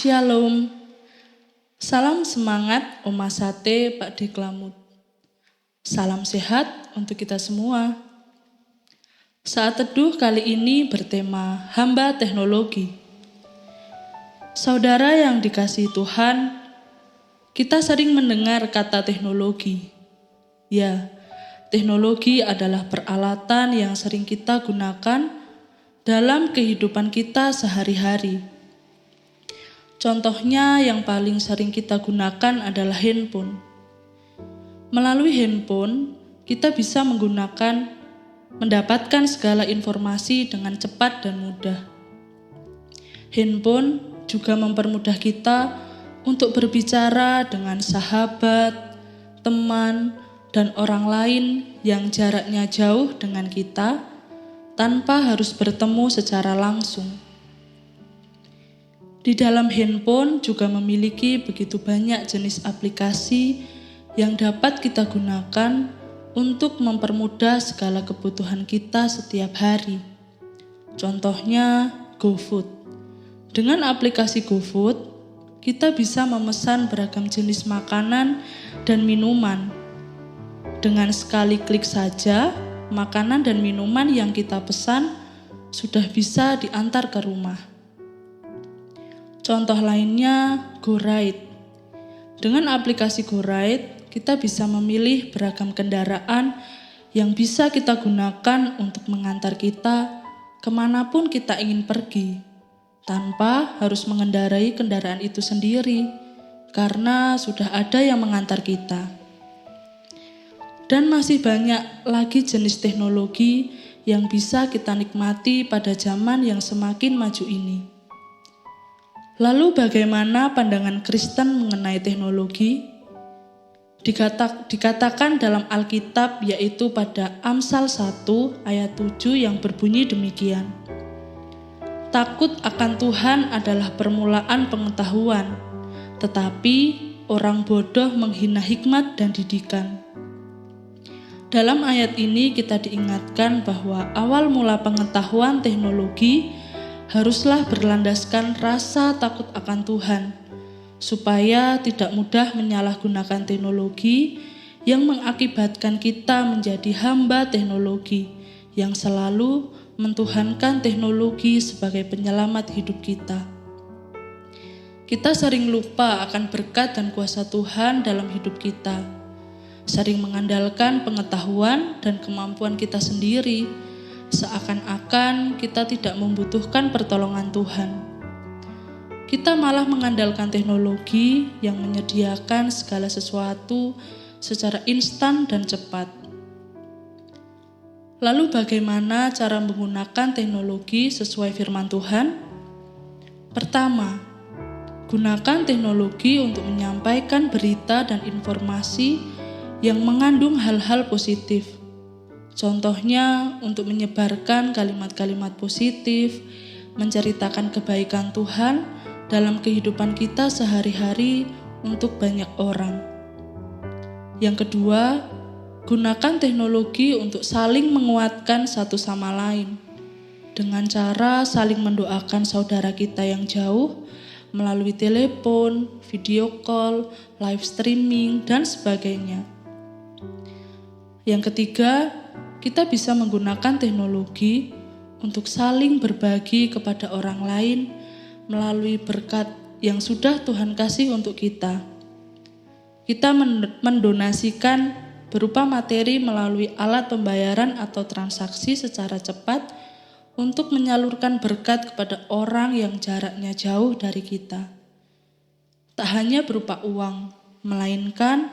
Shalom. Salam semangat Oma Sate Pak Deklamut. Salam sehat untuk kita semua. Saat teduh kali ini bertema hamba teknologi. Saudara yang dikasihi Tuhan, kita sering mendengar kata teknologi. Ya, teknologi adalah peralatan yang sering kita gunakan dalam kehidupan kita sehari-hari. Contohnya yang paling sering kita gunakan adalah handphone. Melalui handphone, kita bisa mendapatkan segala informasi dengan cepat dan mudah. Handphone juga mempermudah kita untuk berbicara dengan sahabat, teman, dan orang lain yang jaraknya jauh dengan kita tanpa harus bertemu secara langsung. Di dalam handphone juga memiliki begitu banyak jenis aplikasi yang dapat kita gunakan untuk mempermudah segala kebutuhan kita setiap hari. Contohnya GoFood. Dengan aplikasi GoFood, kita bisa memesan beragam jenis makanan dan minuman. Dengan sekali klik saja, makanan dan minuman yang kita pesan sudah bisa diantar ke rumah. Contoh lainnya GoRide. Dengan aplikasi GoRide, kita bisa memilih beragam kendaraan yang bisa kita gunakan untuk mengantar kita kemanapun kita ingin pergi, tanpa harus mengendarai kendaraan itu sendiri, karena sudah ada yang mengantar kita. Dan masih banyak lagi jenis teknologi yang bisa kita nikmati pada zaman yang semakin maju ini. Lalu bagaimana pandangan Kristen mengenai teknologi? Dikatakan dalam Alkitab, yaitu pada Amsal 1 ayat 7 yang berbunyi demikian. Takut akan Tuhan adalah permulaan pengetahuan, tetapi orang bodoh menghina hikmat dan didikan. Dalam ayat ini kita diingatkan bahwa awal mula pengetahuan teknologi haruslah berlandaskan rasa takut akan Tuhan, supaya tidak mudah menyalahgunakan teknologi yang mengakibatkan kita menjadi hamba teknologi yang selalu mentuhankan teknologi sebagai penyelamat hidup kita. Kita sering lupa akan berkat dan kuasa Tuhan dalam hidup kita, sering mengandalkan pengetahuan dan kemampuan kita sendiri, seakan-akan kita tidak membutuhkan pertolongan Tuhan. Kita malah mengandalkan teknologi yang menyediakan segala sesuatu secara instan dan cepat. Lalu bagaimana cara menggunakan teknologi sesuai firman Tuhan? Pertama, gunakan teknologi untuk menyampaikan berita dan informasi yang mengandung hal-hal positif. Contohnya untuk menyebarkan kalimat-kalimat positif, menceritakan kebaikan Tuhan dalam kehidupan kita sehari-hari untuk banyak orang. Yang kedua, gunakan teknologi untuk saling menguatkan satu sama lain dengan cara saling mendoakan saudara kita yang jauh melalui telepon, video call, live streaming, dan sebagainya. Yang ketiga, kita bisa menggunakan teknologi untuk saling berbagi kepada orang lain melalui berkat yang sudah Tuhan kasih untuk kita. Kita mendonasikan berupa materi melalui alat pembayaran atau transaksi secara cepat untuk menyalurkan berkat kepada orang yang jaraknya jauh dari kita. Tak hanya berupa uang, melainkan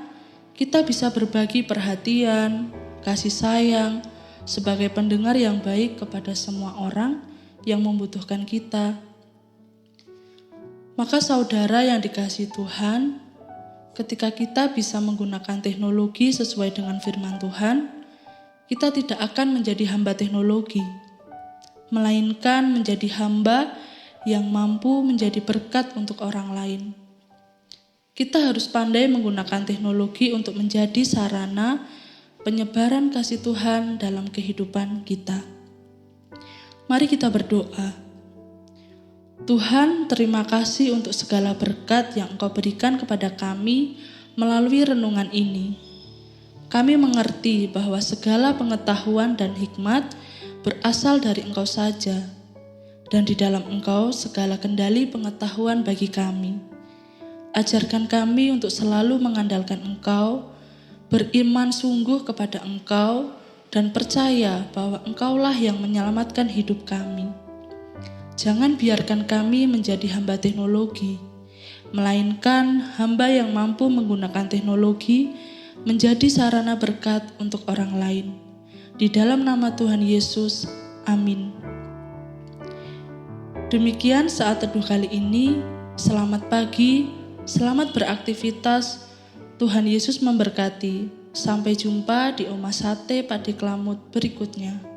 kita bisa berbagi perhatian, kasih sayang, sebagai pendengar yang baik kepada semua orang yang membutuhkan kita. Maka saudara yang dikasihi Tuhan, ketika kita bisa menggunakan teknologi sesuai dengan firman Tuhan, kita tidak akan menjadi hamba teknologi, melainkan menjadi hamba yang mampu menjadi berkat untuk orang lain. Kita harus pandai menggunakan teknologi untuk menjadi sarana penyebaran kasih Tuhan dalam kehidupan kita. Mari kita berdoa. Tuhan, terima kasih untuk segala berkat yang Engkau berikan kepada kami melalui renungan ini. Kami mengerti bahwa segala pengetahuan dan hikmat berasal dari Engkau saja, dan di dalam Engkau segala kendali pengetahuan bagi kami. Ajarkan kami untuk selalu mengandalkan Engkau, beriman sungguh kepada Engkau, dan percaya bahwa Engkaulah yang menyelamatkan hidup kami. Jangan biarkan kami menjadi hamba teknologi, melainkan hamba yang mampu menggunakan teknologi menjadi sarana berkat untuk orang lain. Di dalam nama Tuhan Yesus, amin. Demikian saat teduh kali ini. Selamat pagi, selamat beraktivitas. Tuhan Yesus memberkati. Sampai jumpa di Oma Sate Padi Kelamut berikutnya.